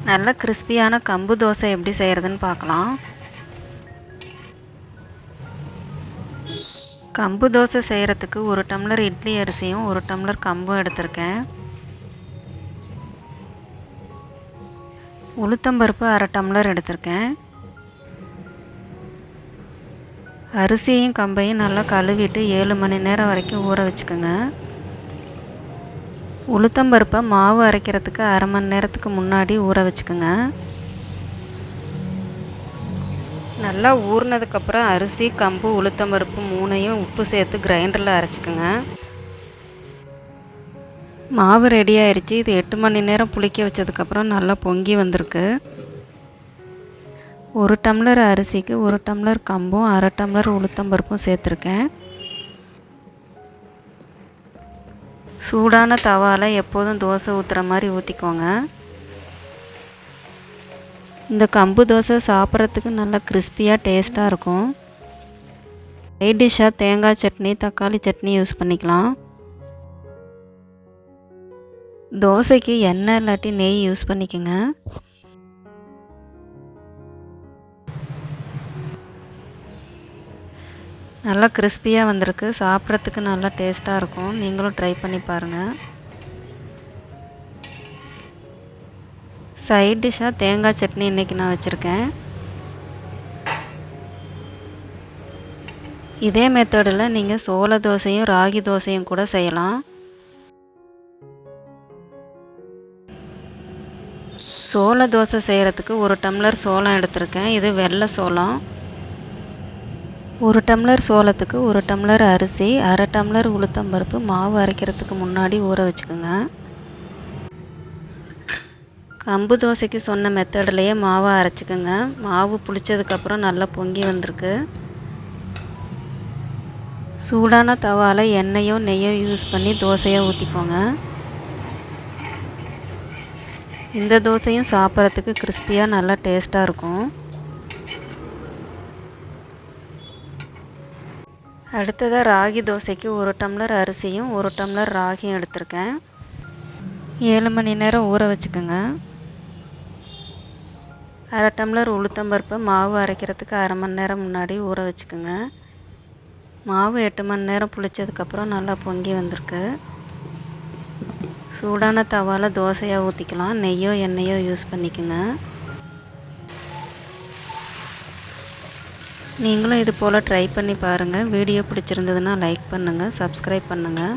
நல்ல கிறிஸ்பியான கம்பு தோசை எப்படி செய்கிறதுன்னு பார்க்கலாம். கம்பு தோசை செய்கிறதுக்கு 1 டம்ளர் இட்லி அரிசியும் 1 டம்ளர் கம்பும் எடுத்திருக்கேன். உளுத்தம்பருப்பு 1/2 டம்ளர் எடுத்திருக்கேன். அரிசியையும் கம்பையும் நல்லா கழுவிட்டு 7 மணி நேரம் வரைக்கும் ஊற வச்சுக்கோங்க. உளுத்தம்பருப்பை மாவு அரைக்கிறதுக்கு 1/2 மணி நேரத்துக்கு முன்னாடி ஊற வச்சுக்கோங்க. நல்லா ஊறினதுக்கப்புறம் அரிசி, கம்பு, உளுத்தம்பருப்பு 3ஐயும் உப்பு சேர்த்து கிரைண்டரில் அரைச்சிக்கோங்க. மாவு ரெடி ஆயிடுச்சு. இது 8 மணி நேரம் புளிக்க வச்சதுக்கப்புறம் நல்லா பொங்கி வந்திருக்கு. 1 டம்ளர் அரிசிக்கு 1 டம்ளர் கம்பும் 1/2 டம்ளர் உளுத்தம்பருப்பும் சேர்த்துருக்கேன். சூடான தவாவில் எப்போதும் தோசை ஊற்றுற மாதிரி ஊற்றிக்கோங்க. இந்த கம்பு தோசை சாப்பிட்றதுக்கு நல்லா கிறிஸ்பியாக டேஸ்ட்டாக இருக்கும். சைட் டிஷ்ஷாக தேங்காய் சட்னி, தக்காளி சட்னி யூஸ் பண்ணிக்கலாம். தோசைக்கு எண்ணெய் இல்லாட்டி நெய் யூஸ் பண்ணிக்கோங்க. நல்லா கிறிஸ்பியாக வந்திருக்கு. சாப்பிட்றதுக்கு நல்லா டேஸ்ட்டாக இருக்கும். நீங்களும் ட்ரை பண்ணி பாருங்கள். சைட் டிஷ்ஷாக தேங்காய் சட்னி இன்றைக்கி நான் வச்சுருக்கேன். இதே மெத்தடில் நீங்கள் சோள தோசையும் ராகி தோசையும் கூட செய்யலாம். சோள தோசை செய்கிறதுக்கு 1 டம்ளர் சோளம் எடுத்திருக்கேன். இது வெள்ளை சோளம். 1 டம்ளர் சோளத்துக்கு 1 டம்ளர் அரிசி, 1/2 டம்ளர் உளுத்தம்பருப்பு மாவு அரைக்கிறதுக்கு முன்னாடி ஊற வச்சுக்கோங்க. கம்பு தோசைக்கு சொன்ன மெத்தட்லேயே மாவை அரைச்சிக்கோங்க. மாவு புளிச்சதுக்கப்புறம் நல்லா பொங்கி வந்திருக்கு. சூடான தவாவில் எண்ணெயோ நெய்யோ யூஸ் பண்ணி தோசையை ஊற்றிக்கோங்க. இந்த தோசையும் சாப்பிட்றதுக்கு கிறிஸ்பியாக நல்லா டேஸ்ட்டாக இருக்கும். அடுத்ததாக ராகி தோசைக்கு 1 டம்ளர் அரிசியும் 1 டம்ளர் ராகியும் எடுத்திருக்கேன். 7 மணி நேரம் ஊற வச்சுக்கோங்க. 1/2 டம்ளர் உளுத்தம்பருப்பை மாவு அரைக்கிறதுக்கு 1/2 மணி நேரம் முன்னாடி ஊற வச்சுக்கோங்க. மாவு 8 மணி நேரம் புளிச்சதுக்கப்புறம் நல்லா பொங்கி வந்திருக்கு. சூடான தவாவில் தோசையாக ஊற்றிக்கலாம். நெய்யோ எண்ணெயோ யூஸ் பண்ணிக்கோங்க. நீங்களும் இது போல் ட்ரை பண்ணி பாருங்கள். வீடியோ பிடிச்சிருந்ததுன்னா லைக் பண்ணுங்கள், சப்ஸ்கிரைப் பண்ணுங்கள்.